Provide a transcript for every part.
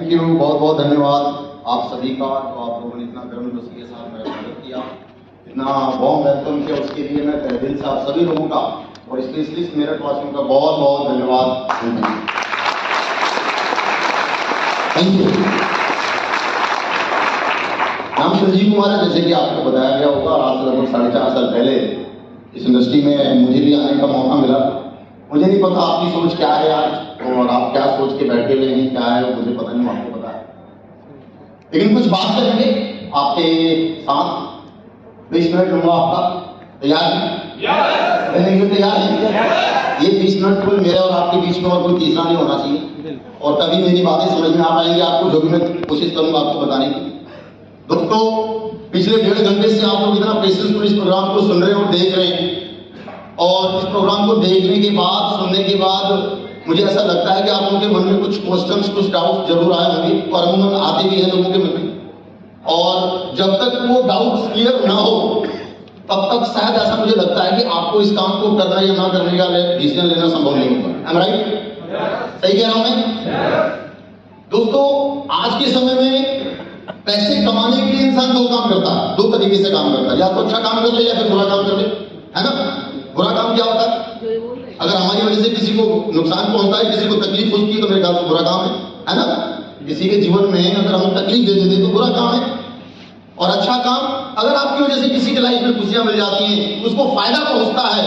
Thank you, बहुत बहुत धन्यवाद आप सभी का, जो आप लोगों ने इतना गर्म जोशी के साथ मेरा स्वागत किया, इतना वार्म वेलकम किया, उसके लिए मैं तहे दिल से आप सभी लोगों का और स्पेशली मेरठ वासियों का बहुत बहुत धन्यवाद। Thank you. नाम संजीव कुमार है, जैसे कि आपको बताया गया होगा। आज से लगभग 4.5 साल पहले इस इंडस्ट्री में मुझे भी आने का मौका मिला। मुझे नहीं पता आपकी सोच क्या है आज, और आप क्या सोच के बैठे हुए हैं, क्या है मुझे पता नहीं, आपको पता है। लेकिन कुछ बात करेंगे आपके साथ। 20 मिनट लूंगा आपका, तैयार है? तैयार है? ये 20 मिनट कोई मेरे और आपके बीच में और कोई तीसरा नहीं होना चाहिए, और तभी मेरी बातें समझ में आ पाएंगी आपको, जो भी मैं कोशिश करूंगा आपको बताने की। दोस्तों, पिछले 1.5 घंटे से आप लोग इतना पेशेंस में इस प्रोग्राम को सुन रहे हैं और देख रहे हैं, और इस प्रोग्राम को देखने के बाद, सुनने के बाद मुझे ऐसा लगता है कि आप लोगों के मन में कुछ क्वेश्चंस, कुछ डाउट्स जरूर आए होंगे, और अमूमन आते भी हैं लोगों के मन में। और जब तक वो डाउट्स क्लियर ना हो तब तक शायद ऐसा मुझे लगता है कि आपको इस काम को करना या ना करने का डिसीजन लेना संभव नहीं होगा। Am I right? सही कह रहा हूं मैं? दोस्तों, आज के समय में पैसे कमाने के लिए इंसान 2 काम करता है, 2 तरीके से काम करता है। या तो अच्छा काम कर ले या फिर बुरा काम कर ले, है ना? बुरा काम क्या होता है? अगर हमारी वजह से किसी को नुकसान पहुंचता है, किसी को तकलीफ होती है, तो मेरे ख्याल से बुरा काम है ना? किसी के जीवन में अगर हम तकलीफ दे देते तो बुरा काम है। और अच्छा काम, अगर आपकी वजह से किसी के लाइफ में खुशियां मिल जाती हैं, उसको फायदा पहुंचता है,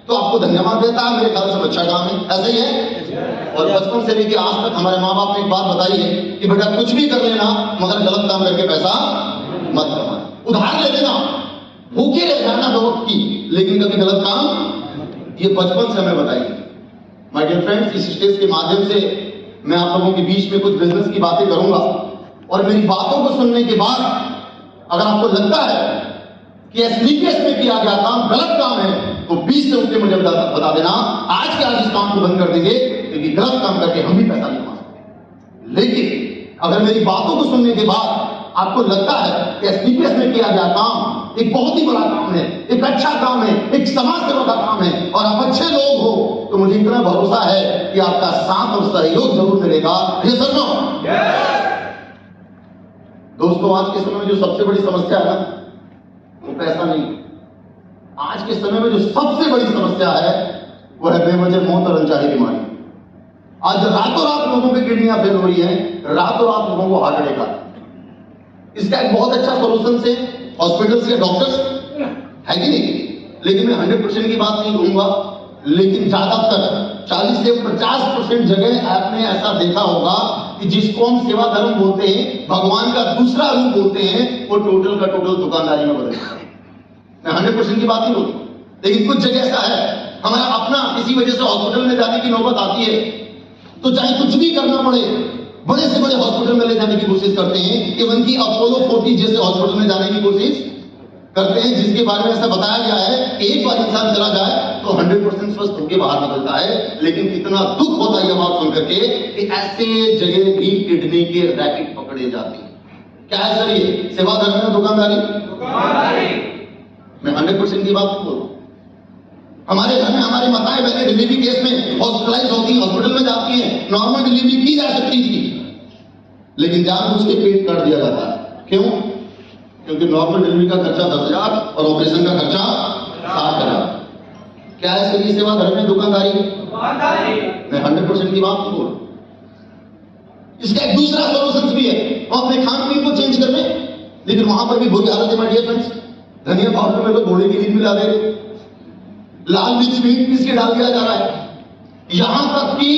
तो आपको धन्यवाद देता है, मेरे ख्याल से अच्छा काम है। ऐसा ही है। और बचपन से लेकर आज तक हमारे माँ बाप ने एक बात बताई है कि बेटा कुछ भी कर लेना, मगर गलत काम करके पैसा मत कमाना। उधार ले लेना, भूखे रह जाना 2 वक्त की, लेकिन कभी गलत काम, ये बचपन से हमें बताई। माय डियर फ्रेंड्स, इस स्टेज के माध्यम से मैं आप लोगों के बीच में कुछ बिजनेस की बातें करूंगा, और मेरी बातों को सुनने के बाद अगर आपको लगता है कि एसलीपीएस में किया गया काम गलत काम है, तो 20 से उनके मुझे बता देना, आज के आज इस काम को बंद कर देंगे, क्योंकि गलत काम करके हम भी पैसा नहीं कमा सकते। लेकिन अगर मेरी बातों को सुनने के बाद आपको लगता है कि एसलीपीएस में किया गया काम एक बहुत ही बड़ा काम है, एक अच्छा काम है, एक समाज सेवा का काम है, और आप अच्छे लोग हो, तो मुझे इतना भरोसा है कि आपका साथ और सहयोग जरूर मिलेगा। ये समझो दोस्तों, आज के समय में जो सबसे बड़ी समस्या है ना, वो पैसा नहीं। आज के समय में जो सबसे बड़ी समस्या है वो है बेवजह मौत और अनचाही बीमारी। आज रातों रात लोगों की किडनियां फेल हो रही है, रातों रात लोगों को हार्ट अटैक आता है। इसका एक बहुत अच्छा सॉल्यूशन से हॉस्पिटल्स के डॉक्टर्स है कि नहीं, लेकिन मैं 100% की बात नहीं कहूंगा, लेकिन ज्यादातर 40 से 50% जगह आपने ऐसा देखा होगा कि जिसको हम सेवा धर्म बोलते हैं, भगवान का दूसरा रूप बोलते हैं, वो टोटल का टोटल दुकानदारी में बदल गया। मैं 100% की बात नहीं बोलता, लेकिन कुछ जगह ऐसा है, हमारा अपना किसी वजह से हॉस्पिटल में जाने की नौबत आती है, तो चाहे कुछ भी करना पड़े, बड़े से बड़े हॉस्पिटल में ले जाने की कोशिश करते हैं। इवन की अपोलो 40 जैसे हॉस्पिटल में जाने की कोशिश करते हैं, जिसके बारे में ऐसा बताया गया है कि एक बार इंसान चला जाए तो 100% स्वस्थ होकर बाहर निकलता है। लेकिन कितना दुख होता है ये बात सुनकर के कि ऐसे जगह भी किडनी के रैकेट पकड़े जाते हैं। क्या है सर ये? सेवा धर्म में दुकानदारी? मैं 100% की बात नहीं बोल रहा। हमारे घर में हमारी माताएं बहनें डिलीवरी केस में हॉस्पिटलाइज होती हैं, हॉस्पिटल में जाती हैं, नॉर्मल डिलीवरी की जा सकती थी, लेकिन जानबूझ के पेट काट दिया जाता है। क्यों? क्योंकि नॉर्मल डिलीवरी का खर्चा 10,000 और ऑपरेशन का खर्चा 60,000। क्या है सर ये सेवा धर्म में दुकानदारी? मैं 100% की बात नहीं बोल रहा। इसका एक दूसरा सॉल्यूशन भी है, और अपने खान पीन को चेंज कर ले, लेकिन वहां पर भी बुरी हालत है माय डियर फ्रेंड्स। धनिया पाउडर में लोग घोड़े की नींद मिला दे रहे, लाल मिर्च भी पीस के डाल दिया जा रहा है। यहां तक कि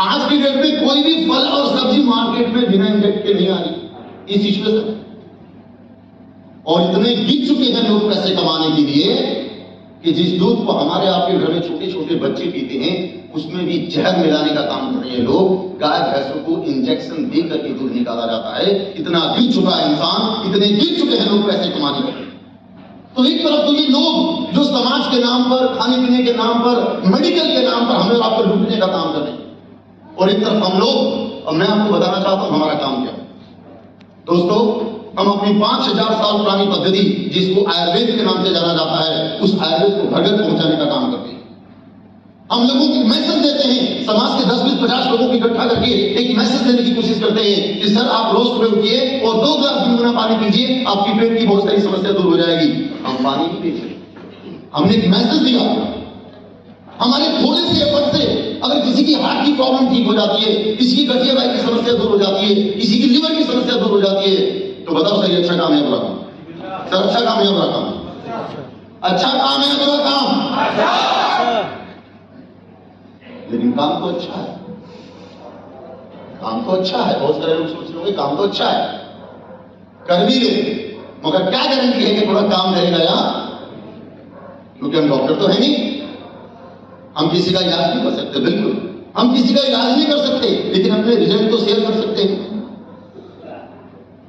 आज की डेट में कोई भी फल और सब्जी मार्केट में बिना इंजेक्ट के नहीं आ रही। इस सिचुएशन और इतने गिर चुके हैं लोग पैसे कमाने के लिए कि जिस दूध को हमारे आपके घर में छोटे छोटे बच्चे पीते हैं, उसमें भी जहर मिलाने का काम कर रहे हैं लोग। गाय भैंसों को इंजेक्शन दे करके दूध निकाला जाता है। इतना गिर चुका है इंसान, इतने गिर चुके हैं लोग पैसे कमाने के लिए। तो एक तरफ तो ये लोग जो समाज के नाम पर, खाने पीने के नाम पर, मेडिकल के नाम पर हमें और आपको लूटने का काम कर रहे हैं, और एक तरफ हम लोग, और मैं आपको बताना चाहता हूं हमारा काम क्या है। दोस्तों, हम अपनी 5000 साल पुरानी पद्धति, जिसको आयुर्वेद के नाम से जाना जाता है, उस आयुर्वेद को घर घर पहुंचाने का काम करते हैं। हम लोगों को मैसेज देते हैं, समाज के 10, 20, 50 लोगों को इकट्ठा करके एक मैसेज देने की कोशिश करते हैं कि सर आप रोज सुबह उठिए और 2 गिलास गुनगुना पानी पीजिए, आपकी पेट की बहुत सारी समस्या दूर हो जाएगी। हम पानी नहीं पीते, हमने एक मैसेज दिया। हमारे थोड़े से एफर्ट से अगर किसी की हार्ट की प्रॉब्लम ठीक हो जाती है, किसी की गठिया वायु की समस्या दूर हो जाती है, किसी की लिवर की समस्या दूर हो जाती है, तो बताओ सही अच्छा काम है बुरा काम? सर अच्छा काम है बुरा काम? अच्छा काम है बुरा काम? लेकिन काम तो अच्छा है, काम तो अच्छा है। बहुत सारे लोग सोच रहे काम तो अच्छा है, कर भी ले, मगर क्या गारंटी है कि पूरा काम करेगा यार? क्योंकि हम डॉक्टर तो है नहीं, हम किसी का इलाज नहीं कर सकते। बिल्कुल हम किसी का इलाज नहीं कर सकते, लेकिन अपने रिजल्ट तो शेयर कर सकते हैं।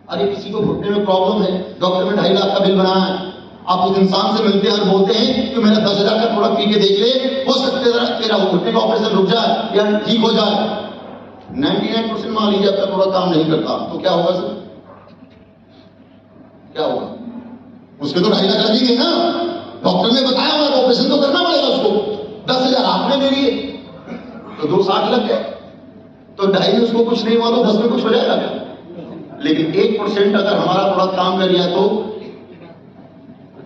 अरे किसी को घुटने में प्रॉब्लम है, डॉक्टर ने 2.5 लाख का बिल बनाया है, आप उस इंसान से मिलते हैं और बोलते हैं कि मेरा 10,000 का प्रोडक्ट पी के देख ले, हो सकता है तेरा घुटने का ऑपरेशन रुक जाए या ठीक हो जाए। 99% मान लीजिए आपका प्रोडक्ट काम नहीं करता, तो क्या होगा सर? क्या होगा? उसके तो 2.5 लाख लगेंगे ना, डॉक्टर ने बताया हुआ ऑपरेशन तो करना पड़ेगा उसको। 10,000 आपने दे दिए तो 2,60 लग गए, तो 2.5 में उसको कुछ नहीं हुआ तो 10 में कुछ हो जाएगा क्या? लेकिन 1% अगर हमारा प्रोडक्ट काम कर गया तो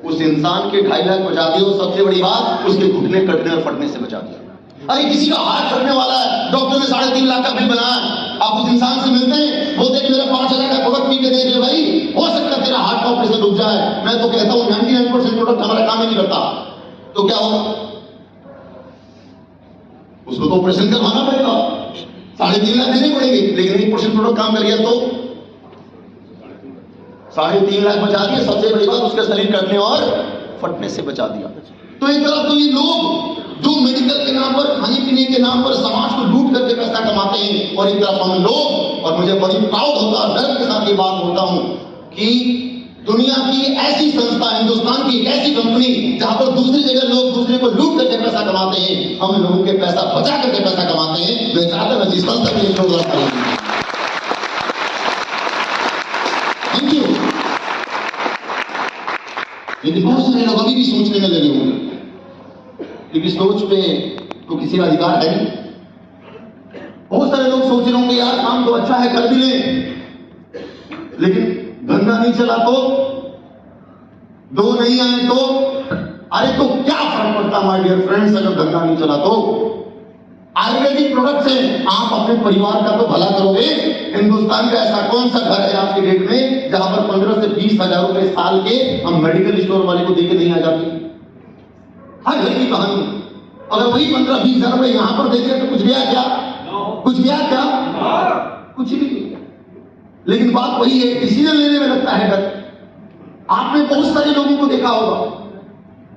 उस इंसान के 2.5 लाख बचा दिए, और सबसे बड़ी बात उसके घुटने कटने और फटने से बचा दिया। अरे किसी का हाथ फटने वाला है, डॉक्टर ने 3.5 लाख का बिल बनाया, आप उस इंसान से मिलते हैं, बोलते हैं मेरा 5,000 का प्रोडक्ट पी के देख ले भाई, हो सकता है तेरा हार्ट का ऑपरेशन रुक जाए। मैं तो कहता हूं 99% प्रोडक्ट हमारा काम ही नहीं करता, तो क्या होगा? उसको तो ऑपरेशन करवाना पड़ेगा, 3.5 लाख देने पड़ेंगे। लेकिन 1% प्रोडक्ट काम कर गया तो 3.5 लाख बचा दिए, सबसे बड़ी बात उसका शरीर कटने और फटने से बचा दिया। तो एक तरफ तो ये लोग जो मेडिकल के नाम पर, खाने पीने के नाम पर समाज को लूट करके पैसा कमाते हैं, और एक तरफ हम लोग, और मुझे बड़ी प्राउड होता है, गर्व के साथ ये बात बोलता हूं कि दुनिया की ऐसी संस्था, हिंदुस्तान की एक ऐसी कंपनी जहां पर दूसरी जगह लोग दूसरे को लूट करके पैसा कमाते हैं, हम लोगों के पैसा बचा करके पैसा कमाते हैं। मैं चाहता हूं इस संस्था के लिए जोरदार तालियां। Thank you. लेकिन बहुत सारे लोग अभी भी सोचने में लगे होंगे, क्योंकि सोच पे तो किसी का अधिकार है नहीं। बहुत सारे लोग सोच रहे होंगे यार काम तो अच्छा है, कर भी ले, लेकिन धंधा नहीं चला तो, 2 नहीं आए तो, अरे तो क्या फर्क पड़ता माय डियर फ्रेंड्स अगर धंधा नहीं चला तो? आयुर्वेदिक प्रोडक्ट से आप अपने परिवार का तो भला करोगे। हिंदुस्तान का ऐसा कौन सा घर है आज के डेट में जहां पर 15 से 20 हजार रुपए साल के हम मेडिकल स्टोर वाले को देके नहीं आ जाते? हर घर की कहानी। अगर वही 15-20 हजार रुपए यहां पर देखे तो कुछ गया क्या? कुछ गया क्या? कुछ भी नहीं। लेकिन बात वही है, डिसीजन लेने में लगता है डर। आपने बहुत सारे लोगों को देखा होगा,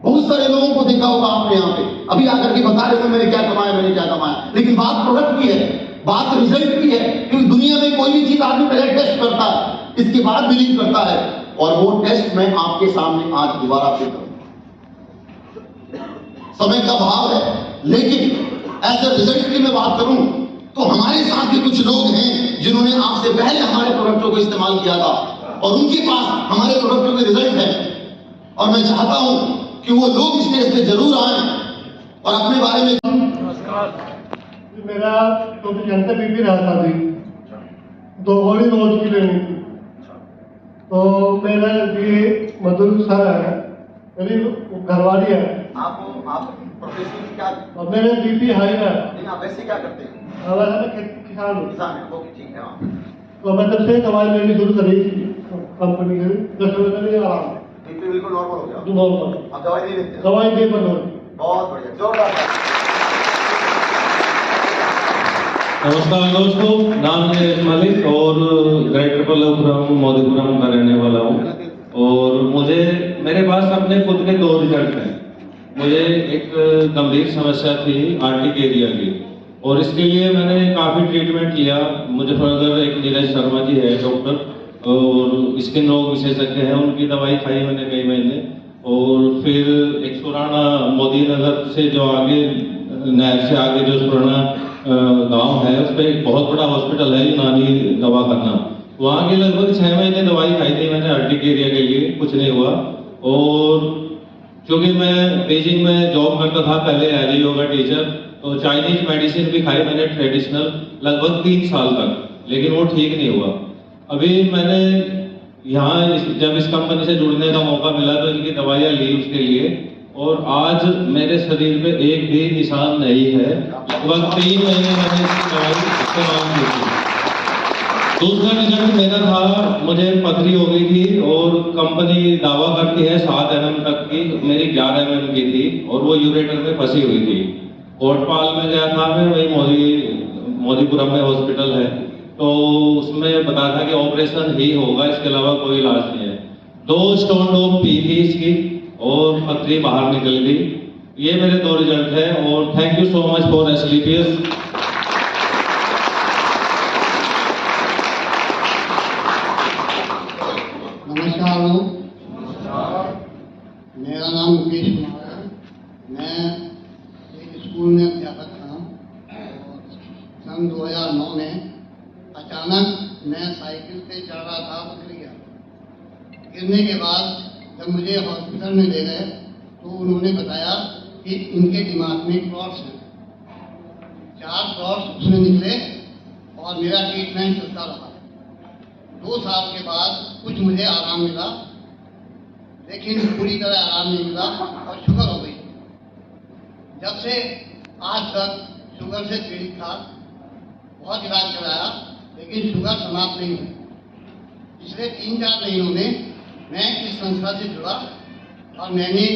बहुत सारे लोगों को देखा होगा आपने यहाँ पे, अभी आकर के बता रहे हो मैंने क्या कमाया, मैंने क्या कमाया। लेकिन बात प्रोडक्ट की है, बात रिजल्ट की है, क्योंकि दुनिया में कोई भी चीज आदमी पहले टेस्ट करता है, इसके बाद बिलीव करता है, और वो टेस्ट मैं आपके सामने आज दोबारा फिर करूं। समय का भाव है, लेकिन ऐसे रिजल्ट की मैं बात करूं तो हमारे साथ भी कुछ लोग हैं जिन्होंने आपसे पहले हमारे प्रोडक्टों को इस्तेमाल किया था, और उनके पास हमारे प्रोडक्टों के रिजल्ट है। और मैं चाहता हूं कि वो लोग इस स्टेज पे जरूर आए और अपने बारे में। नमस्कार, मेरा 24 घंटे बीपी रहा था जी, 2 गोली रोज की लेनी थी। तो मेरा ये मधुर सर है, मेरी घरवाली है। आप प्रोफेशनली क्या? और मेरे बीपी हाई है। नहीं, आप वैसे क्या करते हैं? किसान हूँ। किसान है, ओके ठीक है। तो मैं तब से दवाई लेनी शुरू करी थी कंपनी की, 10 बजे नहीं आराम, बीपी बिल्कुल नॉर्मल हो गया? नॉर्मल। आप दवाई नहीं लेते? दवाई नहीं बंद हो रही। बहुत बढ़िया, जोरदार। नमस्कार दोस्तों, नाम है मलिक और ग्रेटर पल्लवपुरम मोदीपुरम का रहने वाला हूँ। और मुझे, मेरे पास अपने खुद के 2 रिजल्ट हैं। मुझे एक गंभीर समस्या थी आर्टिकेरिया की, और इसके लिए मैंने काफ़ी ट्रीटमेंट लिया। मुझे फर्दर एक नीरज शर्मा जी है डॉक्टर, और स्किन रोग विशेषज्ञ हैं, उनकी दवाई खाई मैंने कई महीने। और फिर एक सुराना मोदी नगर से जो आगे, नहर से आगे जो सुराना गांव है, उस पर एक बहुत बड़ा हॉस्पिटल है यूनानी दवाखाना, वहाँ के लगभग 6 महीने दवाई खाई थी मैंने आर्टिकेरिया के लिए, कुछ नहीं हुआ। और क्योंकि मैं बीजिंग में जॉब करता था पहले एज ए योगा टीचर, तो चाइनीज मेडिसिन भी खाई मैंने ट्रेडिशनल लगभग 3 साल तक, लेकिन वो ठीक नहीं हुआ। अभी मैंने यहाँ जब इस कंपनी से जुड़ने का मौका मिला तो इनकी दवाइयाँ ली उसके लिए, और आज मेरे शरीर पे एक भी निशान नहीं है। लगभग 3 महीने मैंने इसकी दवाई इस्तेमाल की थी। दूसरा रिजल्ट मेरा था, मुझे पथरी हो गई थी और कंपनी दावा करती है 7 mm तक की, मेरी 11 mm की थी और वो यूरेटर में फंसी हुई थी। कोटपाल में गया था मैं, वही मोदीपुरम में हॉस्पिटल है, तो उसमें बताया था कि ऑपरेशन ही होगा, इसके अलावा कोई इलाज नहीं है। 2 स्टोन डोप पी थी इसकी और पथरी बाहर निकल गई। ये मेरे 2 रिजल्ट है और thank you so much for एसलीपीएस। नमस्कार मेरा नाम मुकेश कुमार है। मैं एक स्कूल में अध्यापक था और सन 2009 में अचानक मैं साइकिल पे चढ़ रहा था तो गिर गया। गिरने के बाद जब मुझे हॉस्पिटल में ले गए तो उन्होंने बताया कि इनके दिमाग में क्लॉट्स हैं। 4 क्लॉट्स उसमें निकले और मेरा ट्रीटमेंट चलता रहा। 2 साल के बाद कुछ मुझे आराम मिला, लेकिन पूरी तरह आराम नहीं मिला और शुगर हो गई। जब से आज तक शुगर से पीड़ित था, बहुत इलाज कराया, लेकिन शुगर समाप्त नहीं हुई। पिछले 3-4 महीनों में मैं इस संस्था से जुड़ा और मैंने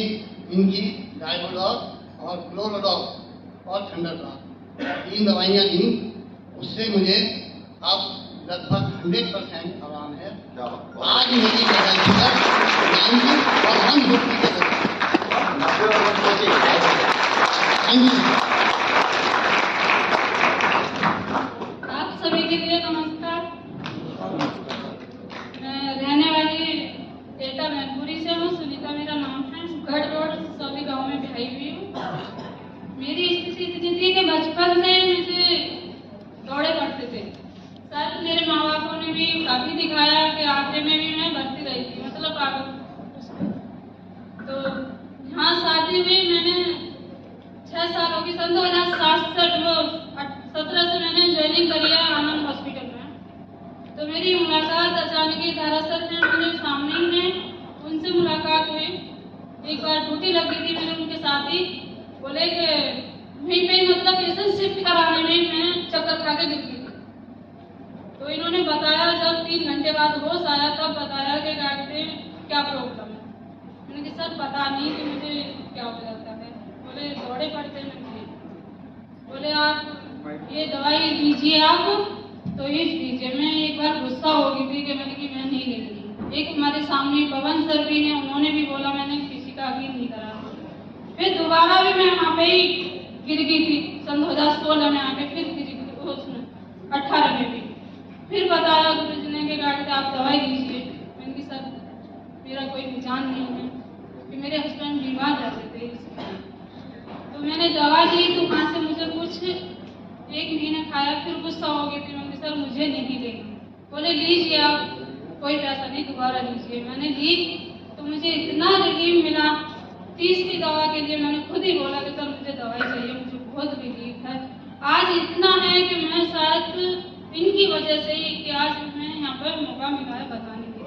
इनकी डायबोडॉल और क्लोरोडॉल और थंडरडॉल 3 दवाइयाँ दी। उससे मुझे अब लगभग 100% आराम है। आज मेरी शुगर 90 और 150 के आप सभी के लिए नमस्कार। मैं रहने वाली एटा मैनपुरी से हूँ। सुनीता मेरा नाम है। गढ़ रोड सभी गांव में बिहाई हुई हूँ। मेरी स्थिति इतनी थी कि बचपन से मुझे दौड़े पड़ते थे। सर मेरे माँ बापों ने भी काफी दिखाया कि आगे में भी मैं बढ़ती रही थी, मतलब आगे। तो यहाँ शादी हुई, मैंने 6 सालों की सन 2017 से मैंने ज्वाइनिंग करी है आनंद हॉस्पिटल में। तो मेरी मुलाकात अचानक ही धारासर में मेरे सामने ही है, उनसे मुलाकात हुई। एक बार ड्यूटी लग गई थी, मैंने उनके साथ ही बोले कि वहीं पे मतलब पेशेंट शिफ्ट कराने में मैं चक्कर खा के गिर गई। तो इन्होंने बताया, जब 3 घंटे बाद होश आया तब बताया कि कहते क्या प्रॉब्लम है। मैंने कहा सर पता नहीं कि मुझे क्या हो जाता है। बोले दौड़े पड़ते हैं मुझे। बोले आप ये दवाई लीजिए, आप तो ये लीजिए। मैं एक बार गुस्सा हो गई थी कि मैं नहीं ले रही। एक हमारे सामने पवन सर भी हैं, उन्होंने भी बोला, मैंने किसी का भी नहीं करा। फिर दोबारा भी मैं वहाँ पे ही गिर गई थी सन 2016 में आके, फिर गिर गई उसमें 18 में भी। फिर बताया गुरु जी ने कि डॉक्टर आप दवाई लीजिए। मैंने कहा सर मेरा कोई निजान नहीं है कि मेरे हस्बैंड बीमार रहते थे, तो मैंने दवा ली। तो वहाँ से मुझे कुछ 1 महीना खाया, फिर गुस्सा हो गई थी। मैंने सर मुझे नहीं लेगी। बोले लीजिए आप, कोई पैसा नहीं, दोबारा लीजिए। मैंने ली तो मुझे इतना रिलीफ मिला। 30वीं दवा के लिए मैंने खुद ही बोला कि सर मुझे दवाई चाहिए, मुझे बहुत रिलीफ है। आज इतना है कि मैं शायद इनकी वजह से ही कि आज मैं यहाँ पर मौका मिला है बताने के लिए।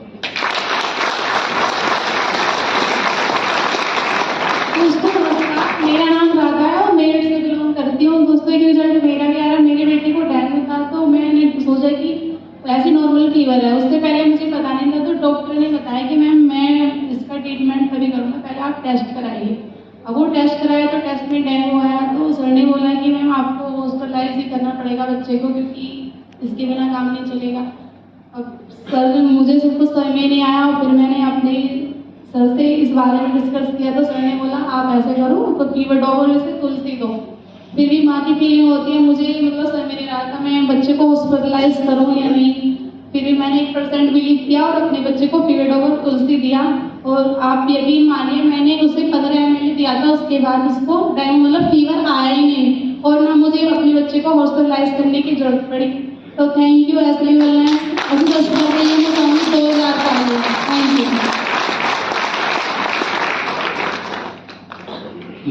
दोस्तों नमस्कार, मेरा नाम राधा है और मेरठ से बिलोंग करती हूँ। दोस्तों एक रिजल्ट मेरा भी आ रहा है। मेरे बेटे को डेंगू था, तो मैंने सोचा कि ऐसी नॉर्मल फीवर है। उससे पहले मुझे पता नहीं था, तो डॉक्टर ने बताया कि मैम मैं इसका ट्रीटमेंट तभी करूँगा, पहले आप टेस्ट कराइए। अब वो टेस्ट कराया तो टेस्ट में डेंगू आया। तो सर ने बोला कि मैम आपको हॉस्पिटलाइज ही करना पड़ेगा बच्चे को, क्योंकि इसके बिना काम नहीं चलेगा। अब सर मुझे सब कुछ समझ में नहीं आया और फिर मैंने अपने सर से इस बारे में डिस्कस किया। तो सर ने बोला आप ऐसे करो, तो फीवर डॉक्टर से तुलसी दो। फिर भी माँ की फीलिंग होती है, मुझे मतलब सर मेरे रहा था मैं बच्चे को हॉस्पिटलाइज करूँ या नहीं। फिर भी मैंने 1% बिलीव किया और अपने बच्चे को फीवर डॉक्टर तुलसी दिया। और आप यकीन मानिए मैंने उसे 15 ml दिया था, उसके बाद उसको डेंगू मतलब फीवर आया ही नहीं और ना मुझे अपने बच्चे को हॉस्पिटलाइज करने की जरूरत पड़ी। तो थैंक यू एसली वेलनेस। अभी 10 साल के लिए मैं कहूँगी 2000 पाऊंगी। Thank you.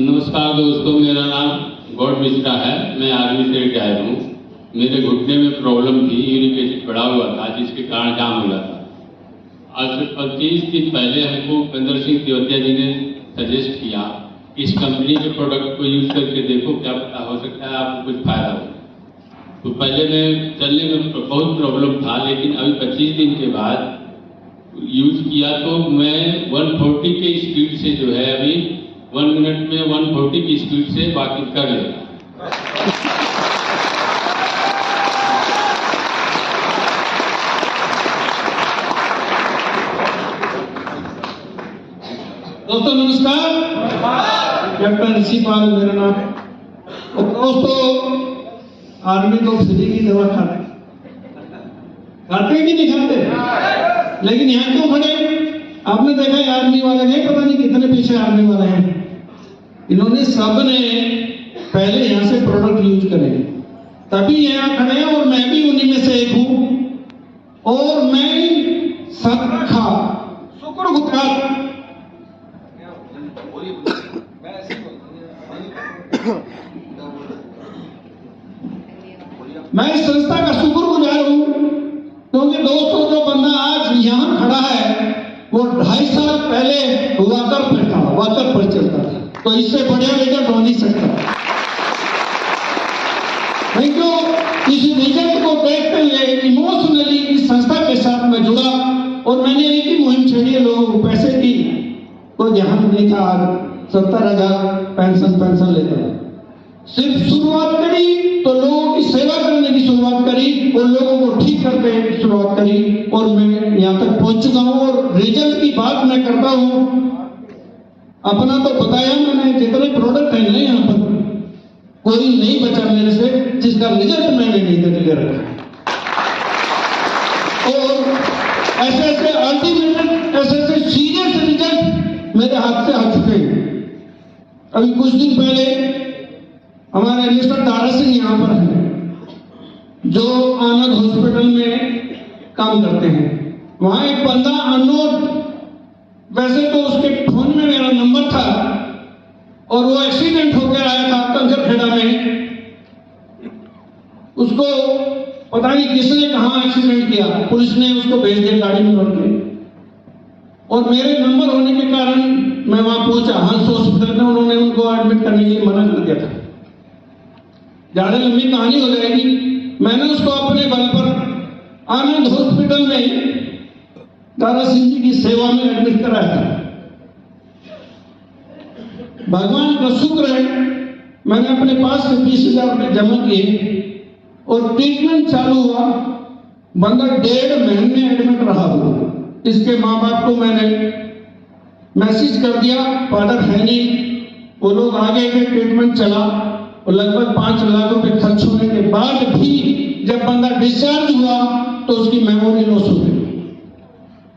नमस्कार दोस्तों, मेरा नाम गौड मिश्रा है। मैं आर्मी से रिटायर हूँ। मेरे घुटने में प्रॉब्लम थी, यूरिक एसिड बढ़ा हुआ था जिसके कारण जाम हो गया था। आज से 25 दिन पहले हमको उपेंद्र सिंह तिवतिया जी ने सजेस्ट किया कि इस कंपनी के प्रोडक्ट को यूज करके देखो, क्या पता हो सकता है आपको कुछ फायदा हो। तो पहले मैं चलने में बहुत प्रॉब्लम था, लेकिन अभी 25 दिन के बाद यूज किया तो मैं 140 के स्पीड से जो है अभी 1 मिनट में 140 की स्पीड से वॉकिंग कर लेता। दोस्तों नमस्कार, कैप्टन ऋषि पाल मेरा नाम। और दोस्तों आर्मी तो फ्री की दवा खाते कि नहीं खाते, लेकिन यहाँ क्यों खड़े? आपने देखा है आर्मी वाले नहीं, पता नहीं कितने पीछे आर्मी वाले हैं। इन्होंने सबने पहले यहाँ से प्रोडक्ट यूज करे, तभी यहाँ खड़े हैं। और मैं भी उन्हीं में से एक हूँ। और मैं सबका शुक्रगुजार मैं इस संस्था का शुक्रगुजार हूं, क्योंकि दोस्तों जो बंदा आज यहाँ खड़ा है वो 2.5 साल पहले वाकर पर चलता था, तो इससे बढ़िया रिजल्ट हो नहीं सकता। Thank you. इस रिजल्ट को देखते हुए इमोशनली इस संस्था के साथ मैं जुड़ा और मैंने एक ही मुहिम छेड़ी है, लोगों को पैसे की कोई ध्यान नहीं था। आज 70,000 पेंशन लेता था। सिर्फ शुरुआत करी तो लोगों की सेवा करने की शुरुआत करी और लोगों को ठीक करने की शुरुआत करी, और मैं यहाँ तक पहुंच चुका हूँ। और रिजल्ट की बात मैं करता हूँ, अपना तो बताया मैंने, जितने प्रोडक्ट है ना यहाँ पर कोई नहीं बचा मेरे से जिसका रिजल्ट मैंने नहीं दे रखा। और ऐसे अल्टीमेट, ऐसे सीरियस रिजल्ट मेरे हाथ से आ चुके हैं। अभी कुछ दिन पहले हमारे मिस्टर दारा सिंह यहाँ पर हैं, जो आनंद हॉस्पिटल में काम करते हैं। वहां एक बंदा अननोन, वैसे तो उसके फोन में मेरा नंबर था, और वो एक्सीडेंट होकर आया था कंकरखेड़ा में। उसको पता नहीं किसने कहाँ एक्सीडेंट किया, पुलिस ने उसको भेज दिया गाड़ी में भर के। और मेरे नंबर होने के कारण मैं वहां पहुंचा हंस हॉस्पिटल में। उन्होंने उनको एडमिट करने के लिए मना कर दिया था। ज्यादा लंबी कहानी हो जाएगी। मैंने उसको अपने बल पर आनंद हॉस्पिटल में दारा सिंह जी की सेवा में एडमिट कराया था। भगवान का शुक्र है, मैंने अपने पास से 20,000 रुपये जमा किए और ट्रीटमेंट चालू हुआ। बंदा 1.5 महीने एडमिट रहा हुआ। इसके माँ बाप को मैंने मैसेज कर दिया, फादर है नहीं। वो लोग आ गए थे, ट्रीटमेंट चला और लगभग 5 लाख रुपए खर्च होने के बाद भी जब बंदा डिस्चार्ज हुआ तो उसकी मेमोरी लॉस हो गई।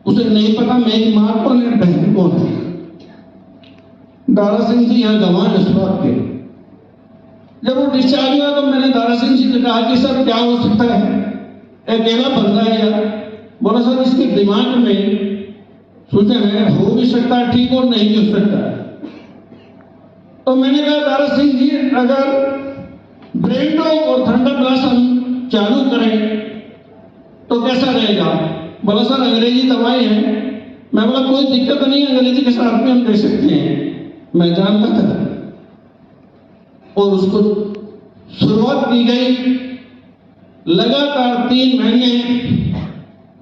उसे नहीं पता मेरी माँ कौन है, बहन कौन है। दारा सिंह जी यहाँ गवाह इस बात के। जब वो डिस्चार्ज हुआ तो मैंने दारा सिंह जी से कहा कि सर क्या हो सकता है, अकेला बंदा है यार। बोला सर इसके दिमाग में सूचन है, हो भी सकता है ठीक और नहीं भी हो सकता है। तो मैंने कहा दारा सिंह जी अगर ब्रेन डॉग और थंडर ब्लास्ट हम चालू करें तो कैसा रहेगा? बोला सर अंग्रेजी दवाई है। मैं बोला कोई दिक्कत नहीं, अंग्रेजी के साथ में हम दे सकते हैं। मैं जानता था और उसको शुरुआत की गई लगातार 3 महीने।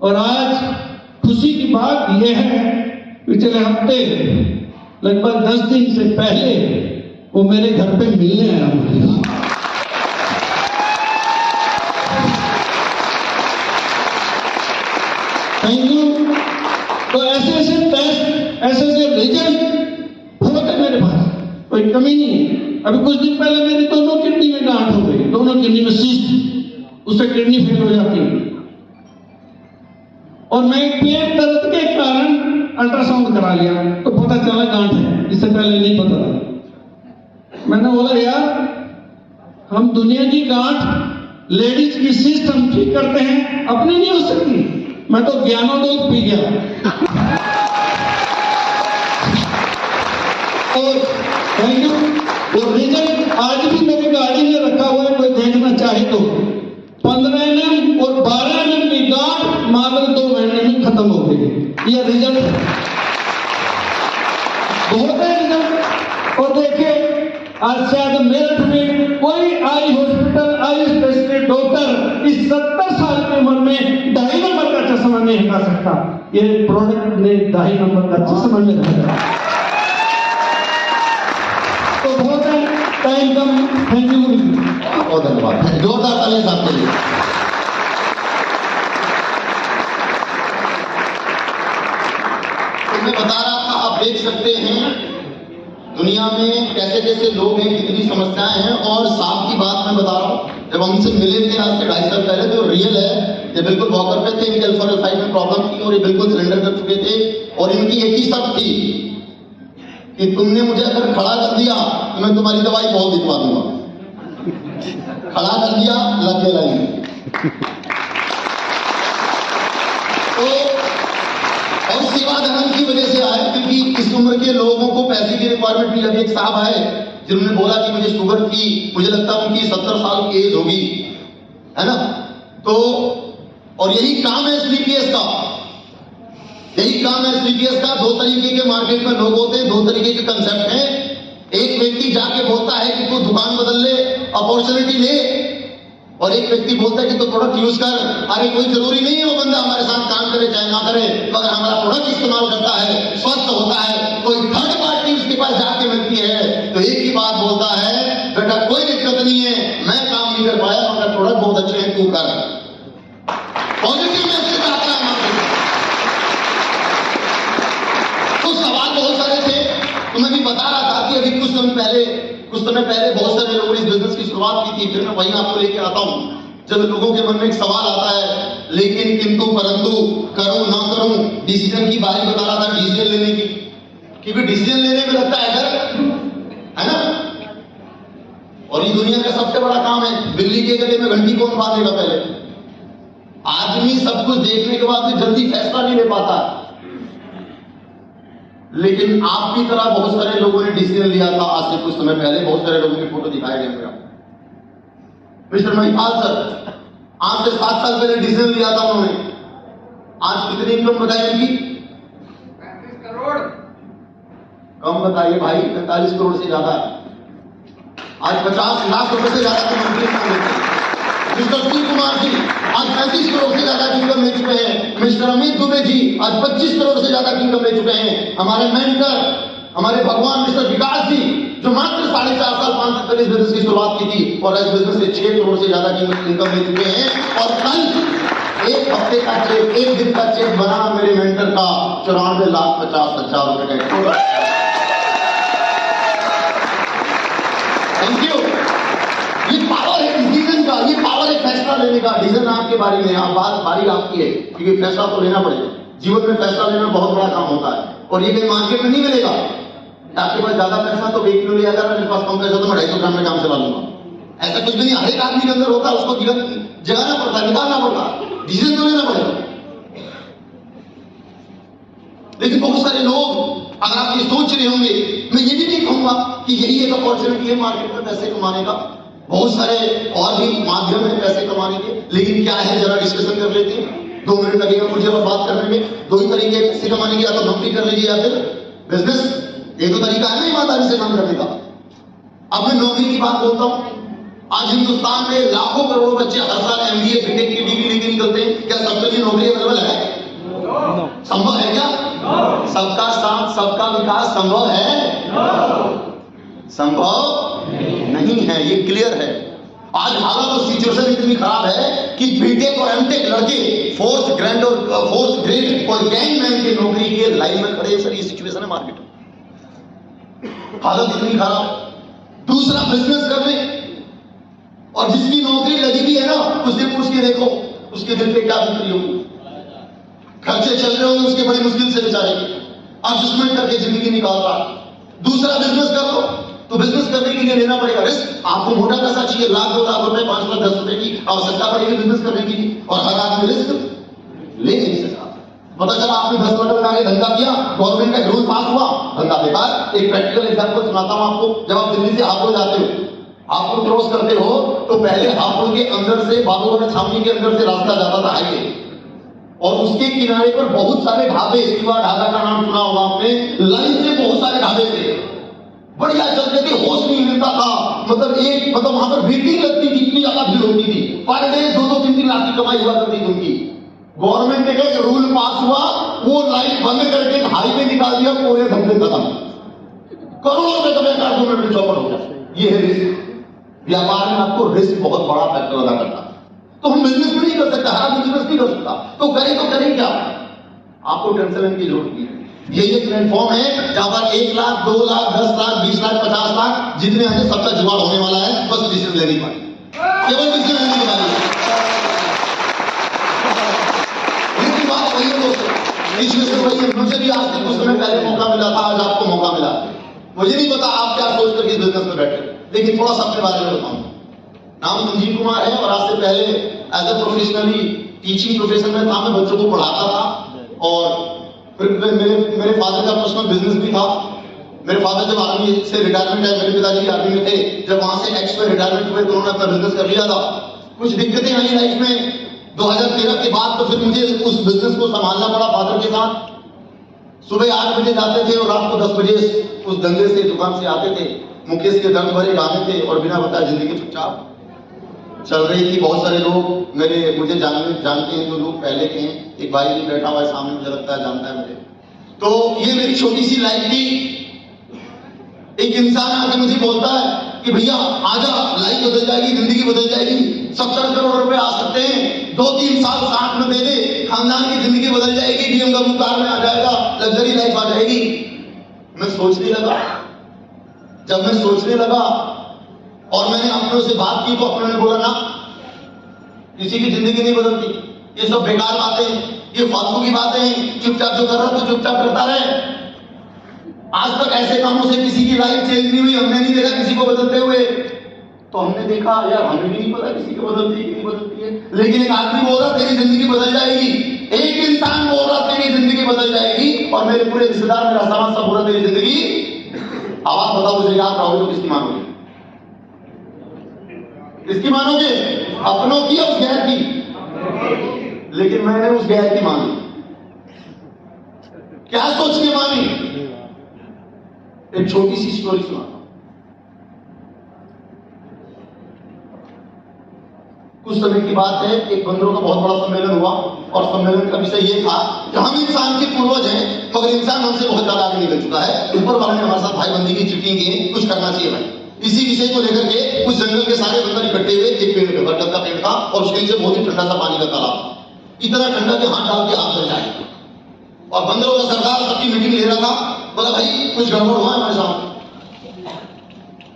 और आज खुशी की बात यह है, पिछले हफ्ते लगभग 10 दिन से पहले वो मेरे घर पे मिलने आया मुझे। Thank you. तो ऐसे टेस्ट, ऐसे रिजल्ट होते मेरे पास, कोई कमी नहीं है। अभी कुछ दिन पहले मेरी दोनों किडनी में गांठ हो गई, दोनों किडनी में सिस्ट, उससे किडनी फेल हो जाती है। और मैं पेट दर्द के कारण अल्ट्रासाउंड करा लिया तो पता चला गांठ है, इससे पहले नहीं पता था। मैंने बोला यार हम दुनिया की गांठ, लेडीज की सिस्ट हम ठीक करते हैं, अपनी नहीं हो सकती। मैं तो ज्ञानोदय पी गया। और थैंक यू। वो रिजल्ट आज भी मेरे मात्र 2 महीने में खत्म हो गई। ये रिजल्ट बहुत है रिजल्ट। और देखिए आज शायद मेरठ में कोई eye hospital, eye specialist doctor इस 70 साल की उम्र में 2.5 नंबर का चश्मा नहीं हटा सकता। ये प्रोडक्ट ने 2.5 नंबर का चश्मा में हटाया। तो बहुत है, टाइम कम। Thank you. बहुत धन्यवाद, जोरदार तालियां साहब के लिए। तो मैं बता रहा था, आप देख सकते हैं दुनिया में कैसे कैसे लोग हैं, कितनी समस्याएं हैं। और साफ की बात मैं बता रहा हूँ, जब हम इनसे मिले थे आज से 2.5 साल पहले, तो रियल है, ये बिल्कुल वॉकर पे थे, इनके अल्फा में प्रॉब्लम थी और ये बिल्कुल सरेंडर कर चुके थे। और इनकी एक ही शर्त थी कि तुमने मुझे अगर खड़ा कर दिया तो मैं तुम्हारी दवाई बहुत दिखवा दूंगा। खड़ा कर दिया, लग गया लाइन। तो और सेवा धर्म की वजह से आए, क्योंकि इस उम्र के लोगों को पैसे की रिक्वायरमेंट नहीं लगी। एक साहब आए जिन्होंने बोला कि मुझे शुगर थी, मुझे लगता है उनकी 70 साल की एज होगी, है ना। तो और यही काम है स्लीपियस का, यही काम है स्लीपियस का। 2 तरीके के मार्केट में लोग होते हैं, 2 तरीके के कंसेप्ट हैं। एक व्यक्ति जाके बोलता है कि तू दुकान बदल ले, अपॉर्चुनिटी ले, और एक व्यक्ति बोलता है कि तू प्रोडक्ट यूज कर। अरे कोई जरूरी नहीं है वो बंदा हमारे साथ काम करे चाहे ना करे, मगर हमारा प्रोडक्ट इस्तेमाल करता है, स्वस्थ होता है, कोई थर्ड पार्टी उसके पास जाके मिलती है तो एक ही बात बोलता है, बेटा कोई दिक्कत नहीं है, मैं काम नहीं कर पाया मगर प्रोडक्ट बहुत अच्छे हैं, तू कर। पॉजिटिव मैसेज आता है मार्केट। तो सवाल बहुत सारे थे, तो मैं भी बता रहा था कि अभी कुछ समय पहले बहुत सारे लोगों ने इस बिजनेस की शुरुआत की थी। फिर मैं वहीं आपको लेके आता हूं, जब लोगों के मन में एक सवाल आता है, लेकिन किंतु परंतु, करूं ना करूं, डिसीजन की बारी बता रहा था, डिसीजन लेने की, क्योंकि डिसीजन लेने में लगता है डर, है ना। और ये दुनिया का सबसे बड़ा काम है, बिल्ली के गले में घंटी कौन बांधेगा पहले। आदमी सब कुछ देखने के बाद भी जल्दी फैसला नहीं ले पाता, लेकिन आपकी तरह बहुत सारे लोगों ने डिसीजन लिया था आज से कुछ समय पहले। बहुत सारे लोगों की फोटो दिखाया गया मेरा। मिस्टर महिपाल सर आज से 7 साल पहले डिसीजन लिया था उन्होंने। आज कितनी इनकम बताई उनकी? 35 करोड़। कम बताइए भाई, 45 करोड़ से ज्यादा है। आज 50 लाख रुपए से ज्यादा की मंथली इनकम देते हैं। मिस्टर शिव कुमार जी आज 35 करोड़ से ज्यादा की इनकम ले चुके हैं। मिस्टर अमित दुबे जी आज 25 करोड़ से ज्यादा की इनकम ले चुके हैं। हमारे मेंटर, हमारे भगवान मिस्टर विकास जी, जो मात्र 4.5 साल 5 साल पहले इस बिजनेस की शुरुआत की थी और इस बिजनेस से 6 करोड़ से ज्यादा की इनकम ले चुके हैं। और कल एक हफ्ते का चेक, एक दिन का चेक बना मेरे मेंटर का 94,50,000 रुपए का। Thank you. ये पावर है डिसीजन का, ये पावर है फैसला लेने का। डिसीजन आपके बारे में, आप बात बारी आपकी है, क्योंकि फैसला तो लेना पड़ेगा। जीवन में फैसला लेना बहुत बड़ा काम होता है और ये कहीं मार्केट में नहीं मिलेगा। आपके पास ज्यादा पैसा तो 1 किलो ले आकर, मेरे पास कम पैसा तो मैं 250 ग्राम में काम चला लूंगा। ऐसा कुछ भी नहीं, हर एक आदमी के अंदर होता है, उसको जगाना पड़ता है, निकालना पड़ता है, डिसीजन तो लेना पड़ेगा। लेकिन बहुत सारे लोग अगर आप ये सोच रहे होंगे, मैं ये भी नहीं कहूंगा कि यही एक अपॉर्चुनिटी है मार्केट में पैसे कमाने का। बहुत सारे और भी माध्यम है पैसे कमाने के, लेकिन क्या है जरा डिस्कशन कर लेते हैं। 2 मिनट लगेगा मुझे अब बात करने में। 2 ही तरीके पैसे कमाने के, या तो नौकरी कर लीजिए या फिर बिजनेस। ये तो तरीका है ना ईमानदारी से काम करने का। अब मैं नौकरी की बात बोलता हूं। आज हिंदुस्तान में लाखों करोड़ों बच्चे हर साल MBA बीटेक की डिग्री लेके निकलते हैं। क्या सबके लिए नौकरी अवेलेबल है? संभव है क्या? सबका साथ सबका विकास संभव है? संभव नहीं है, ये क्लियर है। आज हालत और सिचुएशन इतनी खराब है कि बीटेक और एमटेक लड़के 4th ग्रेड और गैंगमैन की नौकरी के लाइन में खड़े हैं। सर ये सिचुएशन है मार्केट में, हालत इतनी खराब। दूसरा बिजनेस करने, और जिसकी नौकरी लगी भी है ना, उससे पूछ के देखो उसके दिल पे क्या बीत होगी। खर्चे चल रहे होंगे उसके बड़ी मुश्किल से बेचारे, एडजस्टमेंट करके जिंदगी निकाल रहा। दूसरा बिजनेस कर लो, तो बिजनेस करने के लिए लेना पड़ेगा रिस्क। आपको मोटा पैसा चाहिए, 1 लाख 2 लाख रुपए 5 लाख 10 रुपए की आवश्यकता पड़ेगी बिजनेस करने की, और हर आदमी रिस्क ले नहीं सकता। पता चला आपने 10 रुपए लगा के धंधा किया, गवर्नमेंट का रूल पास हुआ, धंधा बेकार। एक प्रैक्टिकल एग्जांपल सुनाता हूं आपको। जब आप दिल्ली से हापुड़ जाते हो, हापुड़ क्रॉस करते हो, तो पहले हापुड़ के अंदर से बाबूगढ़ छावनी के अंदर से रास्ता जाता था हाईवे। और उसके किनारे पर बहुत सारे ढाबे, शिवा ढाबा का नाम सुना होगा आपने, लाइन से बहुत सारे ढाबे थे, बढ़िया चलते थे, होश नहीं मिलता था, मतलब वहां पर मीटिंग लगती थी, इतनी ज्यादा भीड़ होती थी, पर डे 2-3 लाख की कमाई हुआ करती थी उनकी। गवर्नमेंट ने एक रूल पास हुआ, वो लाइन बंद करके हाईवे निकाल दिया, पूरे धंधे खत्म, करोड़ों रुपए का व्यापार 2 मिनट में चौपट हो गया। ये है रिस्क। व्यापार में आपको रिस्क बहुत बड़ा फैक्टर अदा करता है। तो हम बिजनेस में नहीं कर सकते, हर बिजनेस नहीं कर सकता, तो करें क्या? आपको टेंशन लेने की जरूरत नहीं है। ये प्लेटफॉर्म है जहां पर 1 लाख, 2 लाख, 10 लाख, 20 लाख, 50 लाख जितने आते सबका जुगाड़ होने वाला है। बस डिसीजन लेनी पड़ेगी, केवल डिसीजन लेने की बात है। लेकिन बात वही है दोस्तों, सिचुएशन वही है। मुझे भी आज से कुछ समय पहले मौका मिला था, आज आपको मौका मिला। मुझे नहीं पता आप क्या सोच करके इस बिजनेस में बैठे, लेकिन थोड़ा सा अपने बारे में बताऊं। नाम संजीव कुमार है और आज से पहले as a professionally teaching profession में था, मैं बच्चों को पढ़ाता था और फिर मेरे फादर का पर्सनल बिजनेस भी था। मेरे फादर जब आर्मी से रिटायरमेंट है, मेरे पिताजी आर्मी में थे, जब वहां से एक्स में रिटायरमेंट हुए तो उन्होंने अपना बिजनेस कर लिया था। कुछ दिक्कतें आई लाइफ में 2013 के बाद, तो फिर मुझे उस बिजनेस को संभालना पड़ा फादर के साथ। सुबह 8 बजे जाते थे और रात को 10 बजे उस धंधे से, दुकान से आते थे। मुकेश के दर्द भरे गाने थे और बिना बताए जिंदगी चुपचाप चल रही थी। बहुत सारे लोग मुझे जानते हैं, जो लोग पहले के हैं। एक भाई भी बैठा हुआ है सामने, मुझे लगता है जानता है मुझे। तो ये मेरी छोटी सी लाइफ थी। एक इंसान आके मुझे बोलता है कि भैया आजा, लाइफ बदल जाएगी, जिंदगी बदल जाएगी, 70 करोड़ रुपए आ सकते हैं, 2-3 साल साथ में दे दे, खानदान की जिंदगी बदल जाएगी, BMW कार में आ जाएगा, लग्जरी लाइफ आ जाएगी। मैं सोचने लगा। जब मैं सोचने लगा और मैंने अपनों से बात की, तो अपनों ने बोला ना, किसी की जिंदगी नहीं बदलती, ये सब बेकार बातें, ये फालतू की बातें हैं, चुपचाप जो कर रहा है तो चुपचाप करता रहे। आज तक ऐसे कामों से किसी की लाइफ चेंज नहीं हुई, हमने नहीं देखा किसी को बदलते हुए। तो हमने देखा यार, हमें भी नहीं पता किसी को बदलती है कि नहीं बदलती है, लेकिन एक आदमी बोल रहा तेरी जिंदगी बदल जाएगी, एक इंसान बोल रहा तेरी जिंदगी बदल जाएगी, और मेरे पूरे रिश्तेदार, मेरा समाज सब बोल रहा तेरी जिंदगी। आवाज बताओ मुझे, याद रहोगे तो किसकी मानोगे? किसकी मानोगे? अपनों की या उस गैर की? लेकिन मैंने उस गैर की मानी। क्या सोच के मानी? एक छोटी सी स्टोरी सुनाता हूं। कुछ समय की बात है, एक बंदरों का बहुत बड़ा सम्मेलन हुआ और सम्मेलन का विषय ये था कि हम इंसान के पूर्वज हैं, मगर इंसान हमसे बहुत ज्यादा आगे निकल चुका है। ऊपर वाले ने हमारे साथ भाईबंदी की चिट्ठी की, कुछ करना चाहिए भाई। इसी विषय को लेकर के उस जंगल के सारे बंदर इकट्ठे हुए। एक पेड़ पे, बरगद का पेड़ था और उसके नीचे बहुत ही ठंडा सा पानी का तालाब था, इतना ठंडा कि हाथ डाल के हाथ जल जाए। और बंदरों का सरदार सबकी मीटिंग ले रहा था, बोला भाई कुछ गड़बड़ हुआ है हमारे साथ।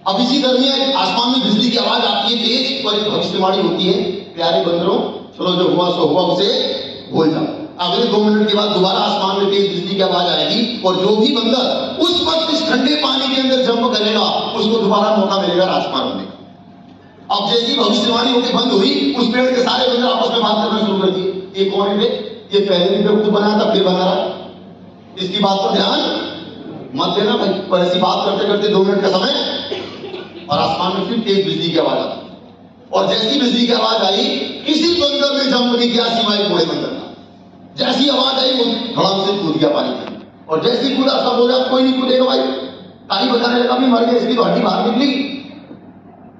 अब इसी दरमियान आसमान में बिजली की आवाज आती है तेज, और एक भविष्यवाणी होती है, प्यारे बंदरों चलो जो हुआ सो हुआ, उसे भूल जाओ। अगले 2 मिनट के बाद दोबारा आसमान में तेज बिजली की आवाज आएगी, और जो भी बंदर उस वक्त इस ठंडे पानी के अंदर जंप करेगा उसको दोबारा मौका मिलेगा राजकुमार बनने का। अब जैसी भविष्यवाणी होकर बंद हुई, उस पेड़ के सारे बंदर आपस में बात करना शुरू कर दिए, ये कौन है? ये पहले भी खुद बनाया था फिर बना रहा, इसकी बात पर ध्यान मत देना भाई। पर ऐसी बात करते करते 2 मिनट का समय, और आसमान में फिर तेज बिजली की आवाज आती। और जैसी बिजली की आवाज आई, किसी बंदर ने जंप नहीं किया सिवाय बूढ़े बंदर का। जैसी आवाज आई वो धड़ाम से कूद गया पानी में, और जैसी कूदा सब बोला कोई नहीं कूदेगा भाई, ताली बजाने लगा, भी मर गया, इसकी तो हड्डी बाहर निकली।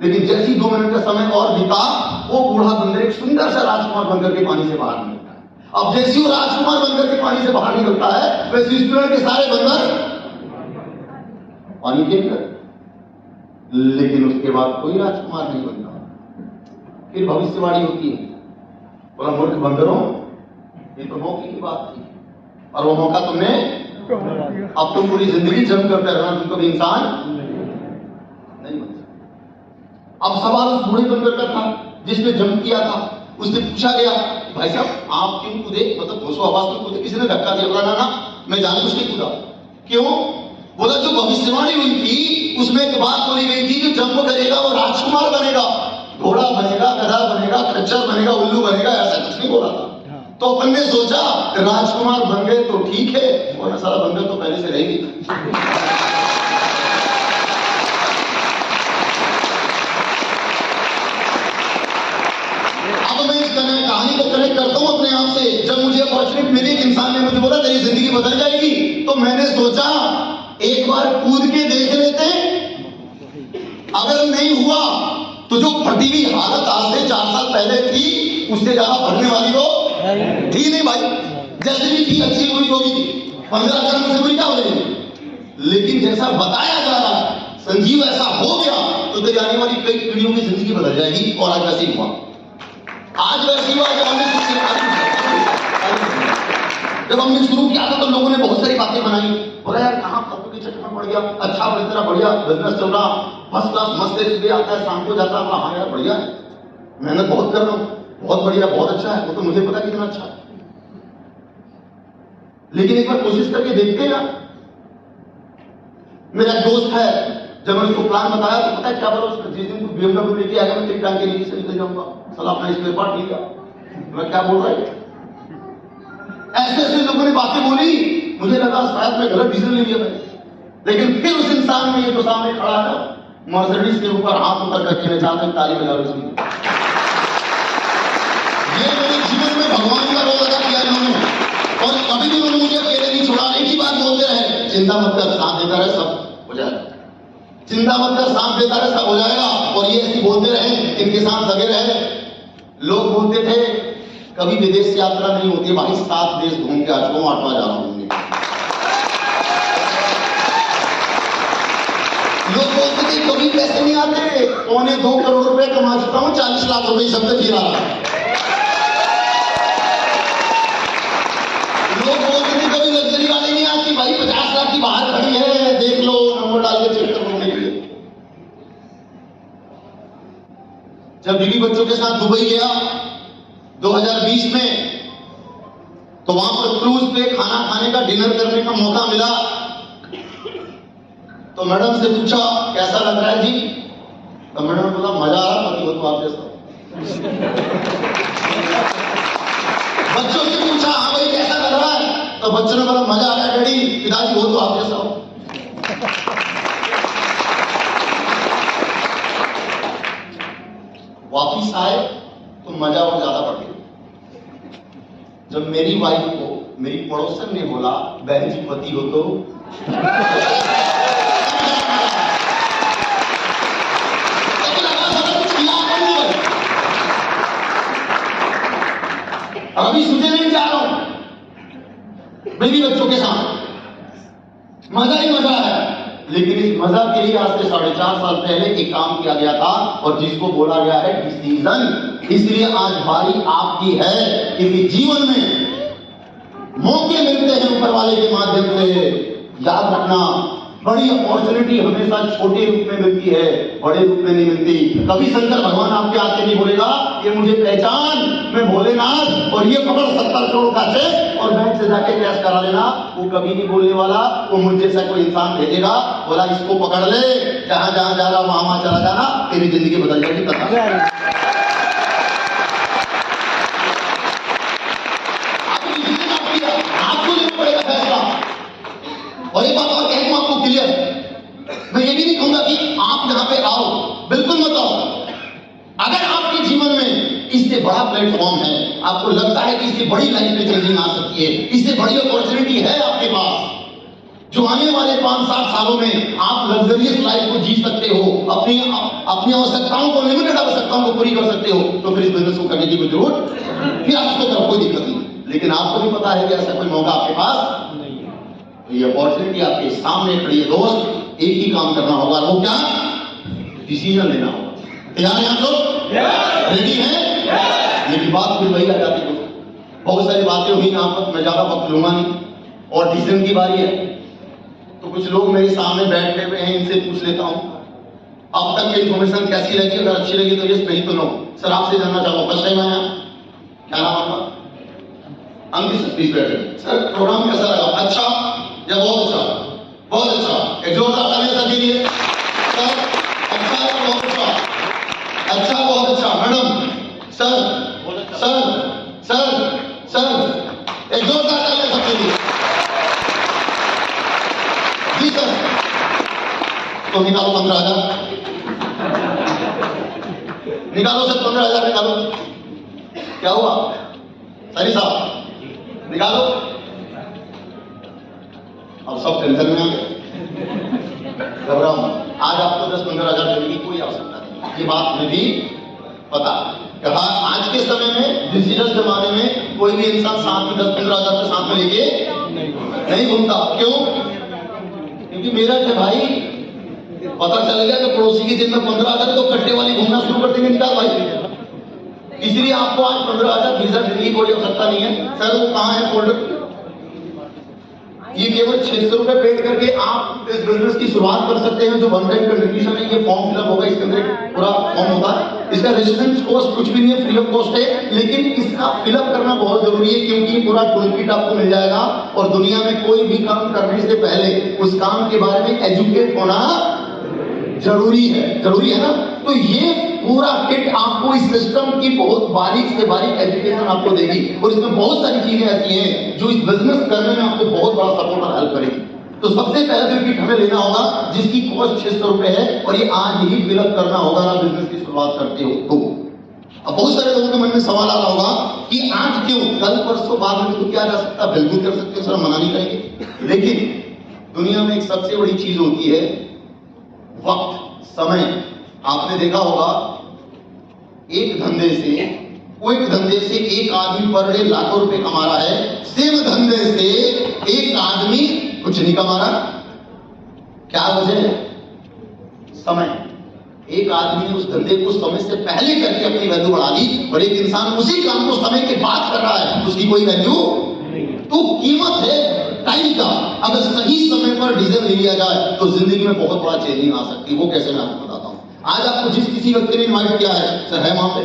लेकिन जैसी 2 मिनट का समय और बीता, वो बूढ़ा बंदर एक सुंदर सा राजकुमार बनकर के पानी से बाहर निकलता है। अब जैसी वो राजकुमार बनकर के पानी से बाहर निकलता है, वैसे इस पेड़ के सारे बंदर पानी के अंदर। लेकिन उसके बाद कोई राजकुमार नहीं बनता। फिर भविष्यवाणी होती है, बोला मूर्ख बंदरों, ये तो मौके की बात थी, और वो मौका तुमने, अब तुम पूरी जिंदगी जंप करते रहना, तुम कभी इंसान नहीं बन सकते। अब सवाल उस बूढ़े बंदर का था जिसने जंप किया था। उससे पूछा गया, भाई साहब आप क्यों कूदे, मतलब 200 आवाज में कूदे? किसी ने धक्का दिया? बोला ना मैं जानबूझ के कूदा। क्यों? बोला जो भविष्यवाणी हुई थी उसमें एक बात बोली गई थी, जो जंप करेगा वो राजकुमार बनेगा, घोड़ा बनेगा, गधा बनेगा, खच्चर बनेगा, उल्लू बनेगा, ऐसा कुछ नहीं बोला था। तो अपन ने सोचा राजकुमार बन गए तो ठीक है, और सारा बंदर तो पहले से रहेगी। अब मैं इस कहानी को कनेक्ट करता हूं अपने आप से। जब मुझे अपॉर्चुनिटी मिली, एक इंसान ने मुझे बोला तेरी जिंदगी बदल जाएगी, तो मैंने सोचा एक बार कूद के देख लेते, अगर नहीं हुआ तो जो फटी हुई हालत आज से 4 साल पहले थी उससे ज्यादा फटने वाली तो थी नहीं भाई। जैसे भी थी अच्छी हुई तो भी 15 जन्म से बुरी क्या हो गई, लेकिन जैसा बताया जा रहा है संजीव ऐसा हो गया तो तेरी आने वाली कई पीढ़ियों की जिंदगी बदल जाएगी। और आज वैसे ही हुआ, आज वैसे हुआ। जब हमने शुरू किया था तो लोगों ने बहुत सारी बातें बनाई, बोला यार कहाँ फतू के चक्कर में पड़ गया, अच्छा बड़ी तरह बढ़िया बिजनेस चल रहा, फर्स्ट क्लास मस्त है, सुबह आता है शाम को जाता है। हाँ यार बढ़िया है, मेहनत बहुत कर रहा हूँ, बहुत बढ़िया, बहुत अच्छा है, वो तो मुझे पता कितना अच्छा है, लेकिन एक बार कोशिश करके देखते ना। मेरा एक दोस्त है, जब मैं उसको प्लान बताया तो पता है क्या बोला उसने, जिस दिन तू BMW लेके आएगा मैं तेरी टांग के नीचे से निकल जाऊंगा, साला अपना स्पेयर पार्ट लिया। मैं क्या बोल रहा है, ऐसे ऐसे लोगों ने बातें बोली, मुझे लगा शायद मैं गलत डिसीजन ले लिया मैंने, लेकिन फिर उस इंसान में ये तो सामने खड़ा है मर्सिडीज के ऊपर हाथ उतर करके मैं चाहता हूं ताली बजा रही। ये मेरे जीवन में भगवान का रोल अदा किया इन्होंने, और कभी भी उन्होंने मुझे अकेले नहीं छोड़ा। एक ही बात बोलते रहे, चिंता मत कर, साथ देता रहे, सब हो जाएगा, चिंता मत कर, साथ देता रहे, सब हो जाएगा। और ये ऐसे बोलते रहे, इनके साथ लगे रहे। लोग बोलते थे कभी विदेश यात्रा नहीं होती भाई, 7 देश घूम के आ चुका हूं, 8वां जा रहा हूं। लोग बोलते थे कभी पैसे नहीं आते, 2.25 करोड़ रुपए कमा चुका हूं, 40 लाख रुपए सब तक गिरा रहा। लोग बोलते थे कभी लग्जरी वाली नहीं आती भाई, 50 लाख की बाहर खड़ी है, देख लो, नंबर डाल के चेक करने के लिए। जब बीवी बच्चों के साथ दुबई गया 2020 में, तो वहां पर क्रूज पे खाना खाने का, डिनर करने का मौका मिला। तो मैडम से पूछा कैसा लग रहा है जी, तो मैडम ने बोला मजा आ रहा, पति हो तो आप जैसा। बच्चों से पूछा हाँ भाई कैसा लग रहा है, तो बच्चों ने बोला मजा आ रहा है डैडी, पिताजी हो तो आप जैसा हो। वापिस आए तो मजा और ज्यादा बढ़ गया जब मेरी वाइफ को मेरी पड़ोसन ने बोला बहन जी पति हो तो। अभी स्विट्जरलैंड जा रहा हूं बेबी बच्चों के साथ, मजा ही मजा है। लेकिन इस मजा के लिए आज से 4.5 साल पहले एक काम किया गया था, और जिसको बोला गया है डिसीजन। इसलिए आज बारी आपकी है, क्योंकि जीवन में मौके मिलते हैं ऊपर वाले के माध्यम से। याद रखना, बड़ी अपॉर्चुनिटी हमेशा छोटे रूप में मिलती है, बड़े रूप में नहीं मिलती। कभी शंकर भगवान आपके आके नहीं बोलेगा ये मुझे पहचान, मैं भोलेनाथ, और ये पकड़ 70 करोड़ का चेक और बैंक से जाके कैश करा लेना, वो कभी नहीं बोलने वाला। वो मुझ जैसा कोई इंसान भेजेगा, बोला इसको पकड़ ले, जहां जहां जा रहा वहां चला जाना, तेरी जिंदगी बदल जाएगी। आपको लेना पड़ेगा फैसला। और एक बात और कहूं आपको क्लियर, मैं ये भी नहीं कहूंगा कि आप यहां पे आओ, बिल्कुल मत आओ। अगर आपके जीवन में इससे बड़ा प्लेटफॉर्म है, आपको लगता है कि इससे बड़ी लाइफ में चेंजिंग आ सकती है, इससे बड़ी अपॉर्चुनिटी है आपके पास, जो आने वाले 5-7 सालों में आप लग्जरियस लाइफ को जी सकते हो, अपनी आवश्यकताओं को, लिमिटेड आवश्यकताओं को पूरी कर सकते हो, तो फिर इस बिजनेस को करने की कोई जरूरत, फिर आप इसको करो, कोई दिक्कत नहीं। लेकिन आपको भी पता है कि ऐसा कोई मौका आपके पास, ये अपॉर्चुनिटी आपके सामने खड़ी है दोस्त। एक ही काम करना होगा, वो क्या, डिसीजन लेना होगा। तैयार हैं आप लोग, रेडी हैं? लेकिन बात फिर वही आ जाती है, बहुत सारी बातें हुई यहाँ पर, मैं ज्यादा वक्त लूंगा नहीं, और डिसीजन की बारी है। तो कुछ लोग मेरे सामने बैठे हुए हैं, इनसे पूछ लेता हूँ अब तक की इन्फॉर्मेशन कैसी लगी, अगर अच्छी लगी तो यस, नहीं तो नो। सर आपसे जानना चाहूंगा, फर्स्ट टाइम आया, क्या नाम आपका? अंकित, प्लीज बैठे। सर प्रोग्राम कैसा लगा? अच्छा या बहुत अच्छा? बहुत अच्छा, एक जोरदार तालियां सर के लिए। सर अच्छा या बहुत अच्छा? अच्छा, बहुत अच्छा। Madam, sir sir sir sir एक जोरदार तालियां सबके लिए। जी सर, तो निकालो 15,000, निकालो सर 15,000 निकालो। क्या हुआ सरी साहब? निकालो। अब सब टेंशन में आ गए, घबराओ। आज आपको 10-15 हजार देने की कोई आवश्यकता नहीं, ये बात मुझे भी पता। कहा आज के समय में डिजिटल जमाने में कोई भी इंसान साथ में 10-15 हजार के साथ में लेके नहीं घूमता। क्यों? क्योंकि मेरा है भाई, पता चल गया कि पड़ोसी की जेब में 15 हजार तो कट्टे वाली घूमना शुरू कर देंगे, निकाल भाई। इसलिए आपको आज 15,000 20,000 देने की कोई आवश्यकता नहीं है। सर वो कहाँ है फोल्डर? ये केवल 600 रुपए पेड करके आप इस बिजनेस की शुरुआत कर सकते हैं। जो वन टाइम कंट्रीब्यूशन है, ये फॉर्म फिलअप होगा, इसके अंदर पूरा फॉर्म होगा। इसका रेजिडेंस कॉस्ट कुछ भी नहीं है, फ्री ऑफ कॉस्ट है, लेकिन इसका फिलअप करना बहुत जरूरी है क्योंकि पूरा टूल किट आपको मिल जाएगा। और दुनिया में कोई भी काम करने से पहले उस काम के बारे में एजुकेट होना जरूरी है ना। तो ये पूरा किट आपको इस सिस्टम की बहुत बारीक से बारीक एजुकेशन आपको देगी और इसमें बहुत सारी चीजें ऐसी हैं जो इस बिजनेस करने में आपको बहुत बड़ा सपोर्ट और हेल्प करेगी। तो सबसे पहले जो किट हमें लेना होगा जिसकी कॉस्ट 600 रुपए है और ये आज ही फिलअप करना होगा ना बिजनेस की शुरुआत करते हो तो। अब बहुत सारे लोगों के मन में सवाल आ रहा होगा कि आज क्यों, कल परसों बाद में तो क्या जा सकता? बिल्कुल कर सकते हो सर, मना नहीं करेंगे। लेकिन दुनिया में एक सबसे बड़ी चीज होती है वक्त, समय। आपने देखा होगा एक धंधे से एक आदमी पर डे लाखों रुपए कमा रहा है, सेम धंधे से एक आदमी कुछ नहीं कमा रहा। क्या वजह है? समय। एक आदमी ने उस धंधे को समय से पहले करके अपनी वैल्यू बढ़ा दी और एक इंसान उसी काम को समय के बाद कर रहा है, उसकी कोई वैल्यू नहीं। तो कीमत है टाइम का। अगर सही समय पर डिसीजन ले लिया जाए तो जिंदगी में बहुत बड़ा चेंजिंग आ सकती है। वो कैसे, मैं आपको बताता हूं। आज आपको जिस किसी व्यक्ति ने इन्वाइट किया है, सर है वहां पे,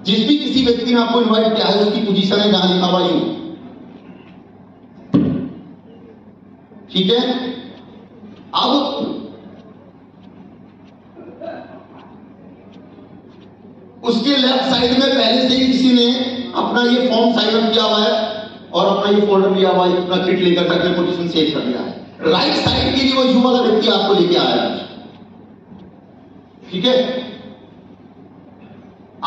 जिस भी किसी व्यक्ति ने आपको इन्वाइट किया है उसकी पोजीशन है जहां लिखा हुआ यूं, ठीक है। अब उसके लेफ्ट साइड में पहले से ही किसी ने अपना ये फॉर्म साइन अप किया हुआ है और अपना ये फोल्डर लिया हुआ है, अपना किट लेकर के अपने पोजीशन सेव कर दिया है। राइट साइड के लिए वो यू वाला व्यक्ति आपको लेके आया है, ठीक है।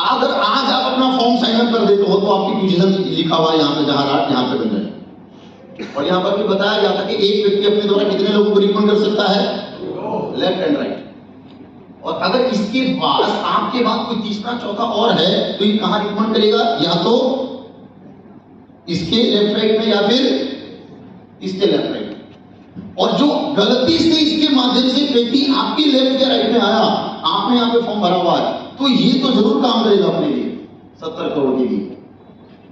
अगर आज आप अपना फॉर्म साइन अप कर देते हो तो आपकी पोजीशन लिखा हुआ है यहां पे, जहां रात यहां पे बन जाए। और यहां पर भी बताया गया था कि एक व्यक्ति अपने द्वारा कितने लोगों को रिकमेंड कर सकता है, लेफ्ट एंड राइट। और अगर इसके बाद आपके बाद कोई तीसरा चौथा और है तो ये कहां रिकमेंड करेगा, या तो इसके लेफ्ट राइट में या फिर इसके लेफ्ट राइट में। और जो गलती से इसके माध्यम से व्यक्ति आपके लेफ्ट या राइट में आया, आपने यहाँ पे फॉर्म भरा हुआ है, तो ये तो जरूर काम करेगा अपने लिए 70 करोड़ के लिए,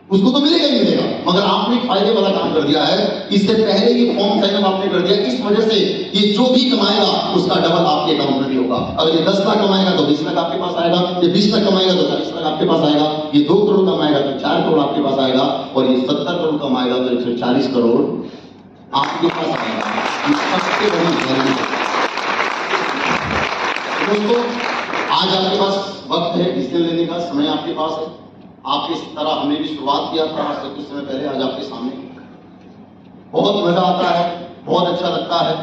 उसको तो मिलेगा ही मिलेगा। मगर आपने एक फायदे वाला काम कर दिया है, इससे पहले ये फॉर्म साइन अप आपने कर दिया। इस वजह से ये जो भी कमाएगा उसका डबल आपके अकाउंट में भी होगा। अगर ये 10 लाख कमाएगा तो 20 लाख आपके पास आएगा, ये 20 लाख कमाएगा तो 40 लाख आपके पास आएगा, ये 2 करोड़ कमाएगा तो 4 करोड़ आपके पास आएगा, और ये 70 करोड़ कमाएगा तो 140 करोड़ आपके पास आएगा। सबसे बड़ी वैल्यू दोस्तों, आज आपके पास वक्त है डिसीजन लेने का, समय आपके पास है। आप इस तरह हमने भी शुरुआत किया था आज से कुछ समय पहले, आज आपके सामने बहुत मजा आता है, बहुत अच्छा लगता है।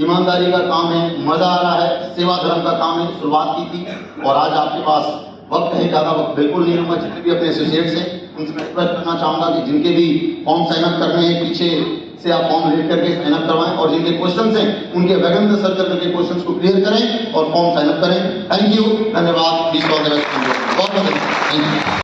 ईमानदारी का काम है, मजा आ रहा है, सेवा धर्म का काम है। शुरुआत की थी और आज आपके पास वक्त है, ज्यादा वक्त बिल्कुल नहीं होगा। जितने भी अपने एसोसिएट्स हैं उनसे मैं रिक्वेस्ट करना चाहूंगा कि जिनके भी फॉर्म साइन अप करने हैं पीछे से आप फॉर्म लेट करके साइन अप करवाएं, और जिनके क्वेश्चंस हैं उनके वैगन सर्च करके क्वेश्चंस को क्लियर करें और फॉर्म साइन अप करें। थैंक यू, धन्यवाद। बहुत बहुत थैंक यू।